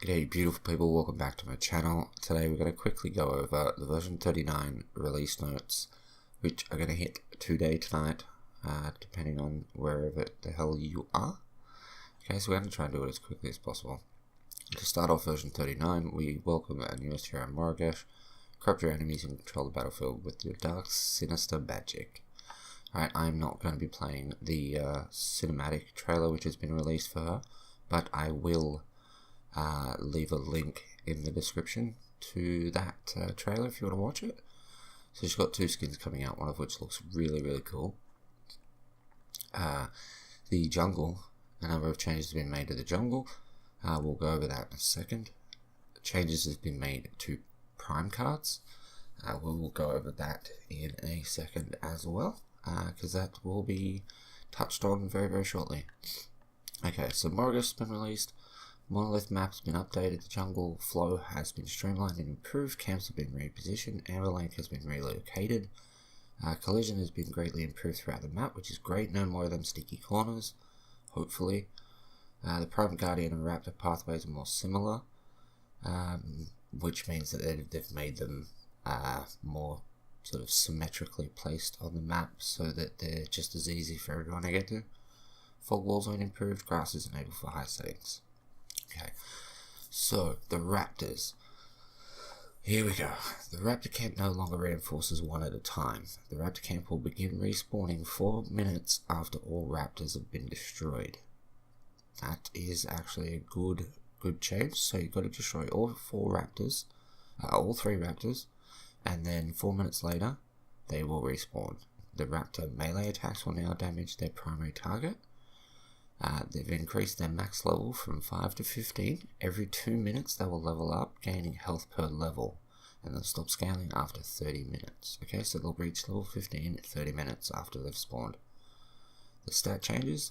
G'day beautiful people, welcome back to my channel. Today we're going to quickly go over the version 39 release notes, which are going to hit today, tonight, depending on wherever the hell you are. Okay, so we're going to try and do it as quickly as possible. To start off version 39, we welcome a newest hero, Morgash. Corrupt your enemies and control the battlefield with your dark, sinister magic. Alright, I'm not going to be playing the cinematic trailer which has been released for her, but I will leave a link in the description to that trailer if you want to watch it. So she's got two skins coming out, one of which looks really cool. The jungle, a number of changes have been made to the jungle. We'll go over that in a second. Changes have been made to prime cards. We will go over that in a second as well, because that will be touched on very shortly. Okay, so Morgash has been released. Monolith map has been updated, the jungle flow has been streamlined and improved, camps have been repositioned, Amber Lake has been relocated, collision has been greatly improved throughout the map, which is great, no more of them sticky corners, hopefully. The Prime Guardian and Raptor pathways are more similar, which means that they've made them more sort of symmetrically placed on the map so that they're just as easy for everyone to get to. Fog walls have been improved, grass is enabled for high settings. Okay, so the Raptors. Here we go. The Raptor camp no longer reinforces one at a time. The Raptor camp will begin respawning 4 minutes after all Raptors have been destroyed. That is actually a good change. So you've got to destroy all three Raptors, and then 4 minutes later, they will respawn. The Raptor melee attacks will now damage their primary target. They've increased their max level from 5 to 15. Every 2 minutes they will level up, gaining health per level, and they'll stop scaling after 30 minutes. Okay, so they'll reach level 15 at 30 minutes after they've spawned. The stat changes: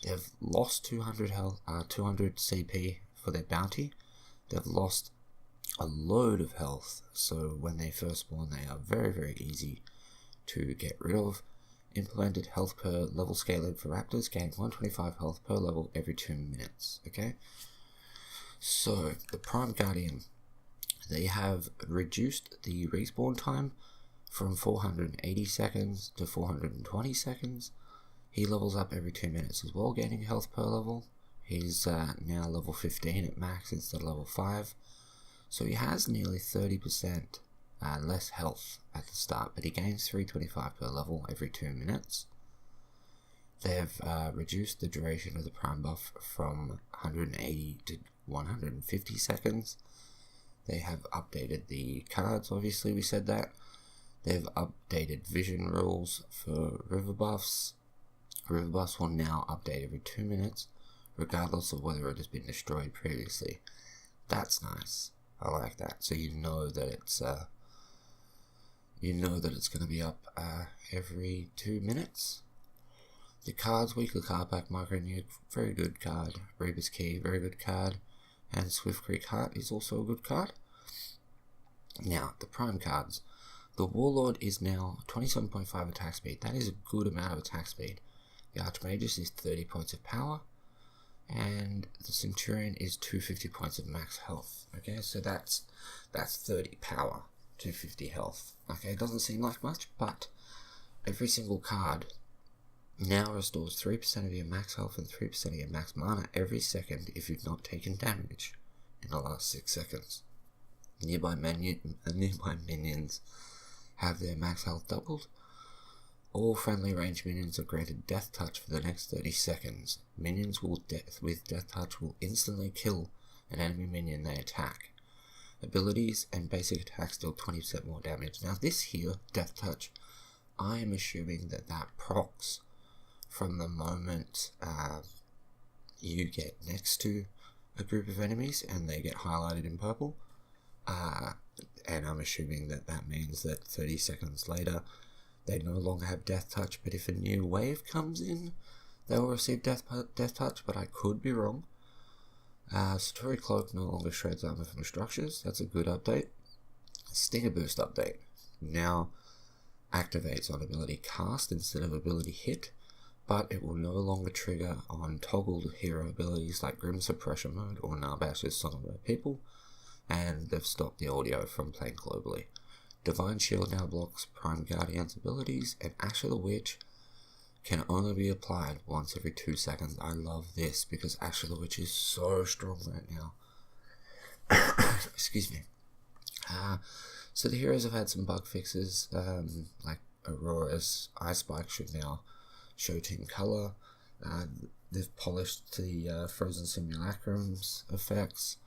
they've lost 200 health, 200 CP for their bounty. They've lost a load of health, so when they first spawn they are very easy to get rid of. Implemented health per level scaling for Raptors, gain 125 health per level every 2 minutes. Okay, so the Prime Guardian, they have reduced the respawn time from 480 seconds to 420 seconds. He levels up every 2 minutes as well, gaining health per level. He's now level 15 at max instead of level 5, so he has nearly 30% less health at the start, but he gains 325 per level every 2 minutes. They've reduced the duration of the prime buff from 180 to 150 seconds. They have updated the cards, obviously we said that. They've updated vision rules for river buffs. River buffs will now update every 2 minutes, regardless of whether it has been destroyed previously. That's nice. I like that. So you know that it's going to be up every 2 minutes. The cards, weekly card pack, Micro Nuke, very good card. Reaper's Key, very good card. And Swift Creek Heart is also a good card. Now, the prime cards. The Warlord is now 27.5 attack speed. That is a good amount of attack speed. The Archmagus is 30 points of power. And the Centurion is 250 points of max health. Okay, so that's 30 power. 250 health. Okay, it doesn't seem like much, but every single card now restores 3% of your max health and 3% of your max mana every second if you've not taken damage in the last 6 seconds. Nearby minions have their max health doubled. All friendly range minions are granted Death Touch for the next 30 seconds. Minions with Death Touch will instantly kill an enemy minion they attack. Abilities and basic attacks deal 20% more damage. Now this here, Death Touch, I am assuming that procs from the moment you get next to a group of enemies and they get highlighted in purple. And I'm assuming that means that 30 seconds later they no longer have Death Touch, but if a new wave comes in, they will receive Death Touch, but I could be wrong. Satori Cloak no longer shreds armor from structures. That's a good update. Stinger Boost update now activates on ability cast instead of ability hit, but it will no longer trigger on toggled hero abilities like Grim Suppression Mode or Narbash's Song of Her People, and they've stopped the audio from playing globally. Divine Shield now blocks Prime Guardian's abilities, and Ash of the Witch can only be applied once every 2 seconds. I love this because Ash of the Witch is so strong right now. Excuse me. So the heroes have had some bug fixes, like Aurora's Ice Spike should now show team colour. They've polished the Frozen Simulacrum's effects,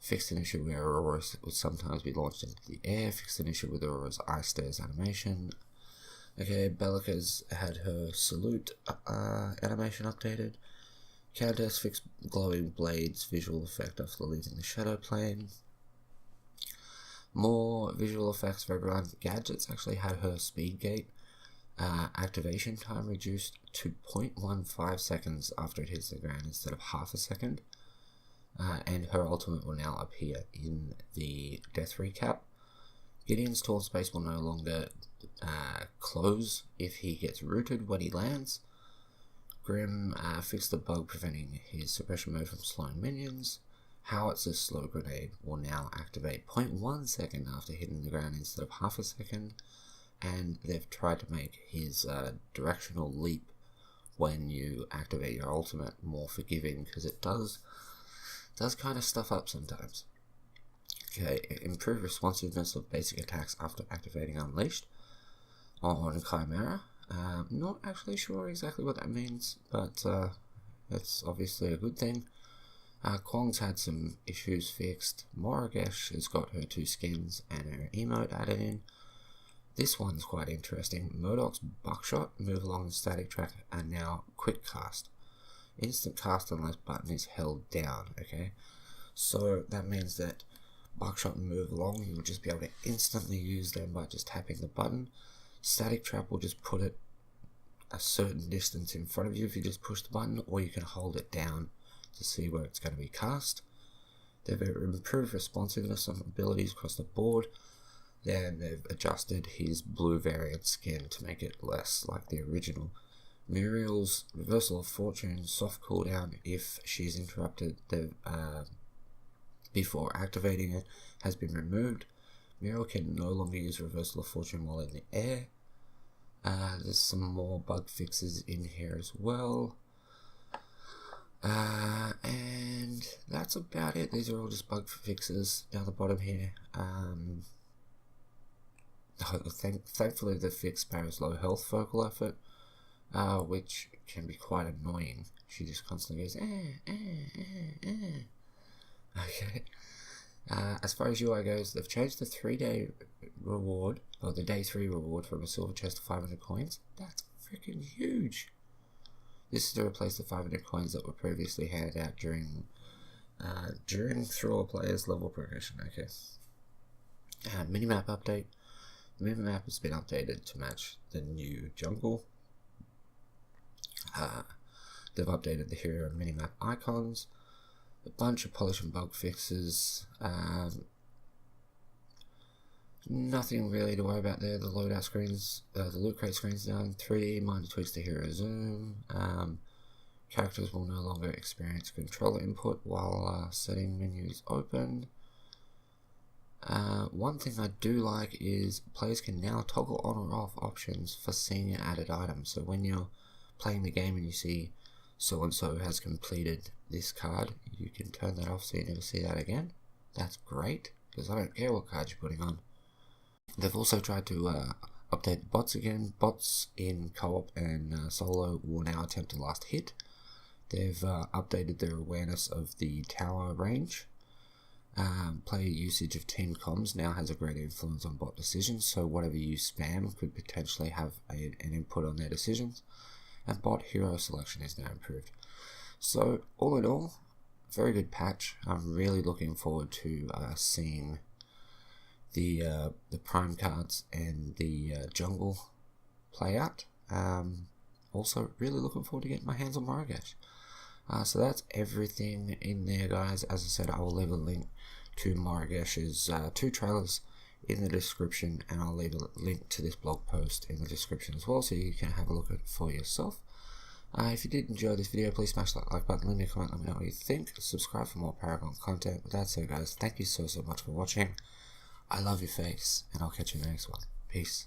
fixed an issue where Aurora would sometimes be launched into the air, fixed an issue with Aurora's Ice Stairs animation. Okay, Bellica's had her Salute animation updated. Countess fixed Glowing Blades visual effect after leaving the Shadow Plane. More visual effects for everyone. Gadgets actually had her Speed Gate activation time reduced to 0.15 seconds after it hits the ground instead of half a second. And her ultimate will now appear in the death recap. Gideon's tall space will no longer close if he gets rooted when he lands. Grim fixed the bug preventing his suppression mode from slowing minions. Howitzer's slow grenade will now activate 0.1 second after hitting the ground instead of half a second. And they've tried to make his directional leap when you activate your ultimate more forgiving, because it does kind of stuff up sometimes. Okay, improve responsiveness of basic attacks after activating Unleashed on Chimera. Not actually sure exactly what that means, but it's obviously a good thing. Kwong's had some issues fixed. Moragesh has got her 2 skins and her emote added in. This one's quite interesting. Modoc's Buckshot, Move Along the Static Track, are now Quick Cast. Instant cast unless button is held down, okay? So that means that Buckshot and Move Along, you'll just be able to instantly use them by just tapping the button. Static Trap will just put it a certain distance in front of you if you just push the button, or you can hold it down to see where it's going to be cast. They've improved responsiveness on abilities across the board. Then they've adjusted his blue variant skin to make it less like the original. Muriel's Reversal of Fortune soft cooldown, if she's interrupted before activating it, has been removed. Muriel can no longer use Reversal of Fortune while in the air. There's some more bug fixes in here as well. And that's about it. These are all just bug fixes down the bottom here. Thankfully they fixed Sparrow's low health focal effort, which can be quite annoying. She just constantly goes, Okay. As far as UI goes, they've changed the 3-day reward, or the day 3 reward from a silver chest to 500 coins. That's freaking huge. This is to replace the 500 coins that were previously handed out during through a player's level progression. Okay. Minimap update. The minimap has been updated to match the new jungle. They've updated the hero minimap icons. A bunch of polish and bug fixes. Nothing really to worry about there. The loadout screens, the loot crate screens down. 3D minor tweaks to hero zoom. Characters will no longer experience controller input while setting menus open. One thing I do like is players can now toggle on or off options for senior added items. So when you're playing the game and you see so and so has completed this card, you can turn that off so you never see that again. That's great, because I don't care what card you're putting on. They've also tried to update the bots again. Bots in co-op and solo will now attempt a last hit. They've updated their awareness of the tower range. Player usage of team comms now has a greater influence on bot decisions, so whatever you spam could potentially have an input on their decisions. And bot hero selection is now improved. So all in all, very good patch. I'm really looking forward to seeing the prime cards and the jungle play out. Also really looking forward to getting my hands on Moragesh. So that's everything in there, guys. As I said, I will leave a link to Moragesh's 2 trailers in the description, and I'll leave a link to this blog post in the description as well, so you can have a look at it for yourself. If you did enjoy this video, please smash that like button, leave me a comment, let me know what you think. Subscribe for more Paragon content. With that said, guys, thank you so much for watching. I love your face, and I'll catch you in the next one. Peace.